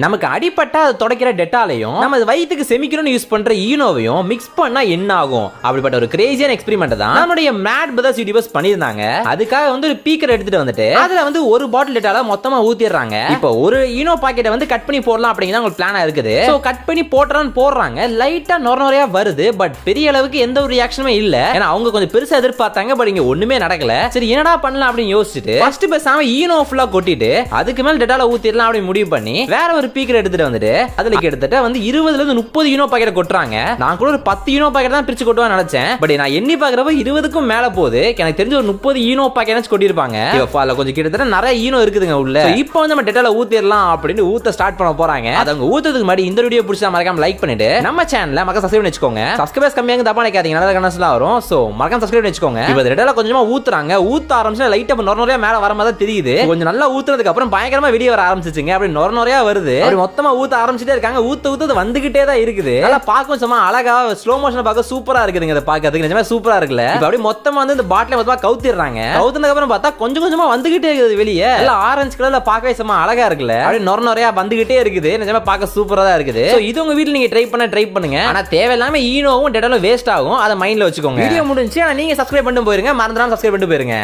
நமக்கு அடிப்பட்டா அது துடைக்கிற டெட்டாலையும் நம்ம வயிற்றுக்கு செமிக்கணும்னு யூஸ் பண்ற ஈனோவையும் மிக்ஸ் பண்ணா என்ன ஆகும் அப்படிப்பட்ட ஒரு கிரேசியான எக்ஸ்பெரிமெண்ட் தான் நம்மளுடைய மேட் பிரதர்ஸ் யூடியூபர்ஸ் பண்ணியிருந்தாங்க. அதுக்காக வந்து ஒரு பீக்கர் எடுத்துட்டு வந்துட்டு அதுல வந்து ஒரு பாட்டில் டெட்டால மொத்தமா ஊத்திடுறாங்க. இப்போ ஒரு ஈனோ பாக்கெட்டை வந்து கட் பண்ணி போடலாம் அப்படிங்கிறது உங்களுக்கு பிளானா இருக்குது. சோ கட் பண்ணி போடுறாங்க, லைட்டா நொரநொறையா வருது. பட் பெரிய அளவுக்கு எந்த ஒரு ரியாக்ஷனுமே இல்ல. ஏன்னா அவங்க கொஞ்சம் பெருசா எதிர்பார்த்தாங்க. பட் இங்க ஒண்ணுமே நடக்கல. சரி என்னடா பண்ணலாம் அப்படின்னு யோசிச்சுட்டு ஃபர்ஸ்ட் பேசாம ஈனோ ஃபுல்லா கொட்டிட்டு அதுக்கு மேல டெட்டால ஊத்திடலாம் அப்படின்னு முடிவு பண்ணி வேற ஒரு பீக்கர் எடுத்துட்டு வந்துட்டு அதுல கிட்டத்தட்ட வந்து 20 ல இருந்து 30 ஈனோ பாக்கெட் கொட்டுறாங்க. நான் கூட ஒரு 10 ஈனோ பாக்கெட் தான் பிரிச்சு கொட்டுவான்னு நினைச்சேன். பட் நான் எண்ணி பாக்குறப்ப 20க்கும் மேல போகுது. எனக்கு தெரிஞ்ச ஒரு 30 ஈனோ பாக்கெட் கொட்டிருப்பாங்க. அதுல கொஞ்சம் கிட்டத்தட்ட நிறைய ஈனோ இருக்குதுங்க உள்ள. இப்போ வந்து நம்ம டெட்டால ஊத்திடலாம் அப்படின்னு ஊத்த ஸ்டார்ட் பண்ண போறாங்க. அவங்க ஊத்துறதுக்கு முன்னாடி இந்த வீடியோ பிடிச்சா மறக்காம லைக் பண்ணிட்டு நம்ம சேனலை மறக்காம சப்ஸ்கிரைப் வச்சுக்கோங்க. சப்ஸ்கிரைபர்ஸ் கம்மியாக தப்பா நினைக்காதீங்க, நல்ல கமெண்ட்ஸ்லாம் வரும். சோ மறக்காம சப்ஸ்கிரைப் வச்சுக்கோங்க. இப்போ டெட்டால கொஞ்சமா ஊத்துறாங்க. ஊத்த ஆரம்பிச்சா லைட்டா நொரநொறையா மேல வர மாதிரி தெரியுது. கொஞ்சம் நல்லா ஊத்துறதுக்கு அப்புறம் பயங்கரமா வெளியே வர ஆரம்பிச்சிச்சுங்க. அப்படி நொரநொறையா வருது. மொத்தமா ஊத்த ஆரம்பிச்சிட்டே இருக்காங்க. ஊத்த வந்துகிட்டே தான் இருக்குது. நல்லா பார்க்கும் சும்மா அழகா ஸ்லோ மோஷன் பார்க்க சூப்பரா இருக்குதுங்க. இத பார்க்கிறதுக்கு நிஜமா சூப்பரா இருக்குல்ல. இப்போ அப்படியே மொத்தமா வந்து இந்த பாட்டில மொத்தமா கவுத்திடுறாங்க. கவுத்துனதுக்கு அப்புறம் பார்த்தா கொஞ்சம் கொஞ்சமா வந்துகிட்டே இருக்குது வெளியே. எல்லாம் ஆரஞ்சு கலர்ல பார்க்கவே சும்மா அழகா இருக்குல்ல. அப்படியே நொரநொறையா வந்துகிட்டே இருக்குது. நிஜமா பார்க்க சூப்பரா தான் இருக்குது. சோ இது உங்க வீட்ல நீங்க ட்ரை பண்ணுங்க. ஆனா தேவையில்லாம ஈனோவும் டெட்டாலும் வேஸ்ட் ஆகும். அதை மைண்ட்ல வச்சுக்கோங்க. வீடியோ முடிஞ்சு நீங்க சப்ஸ்கிரைப் பண்ணிட்டு போயிருங்க. மறந்துடாம சப்ஸ்கிரைப் பண்ணிட்டு போயிருங்க.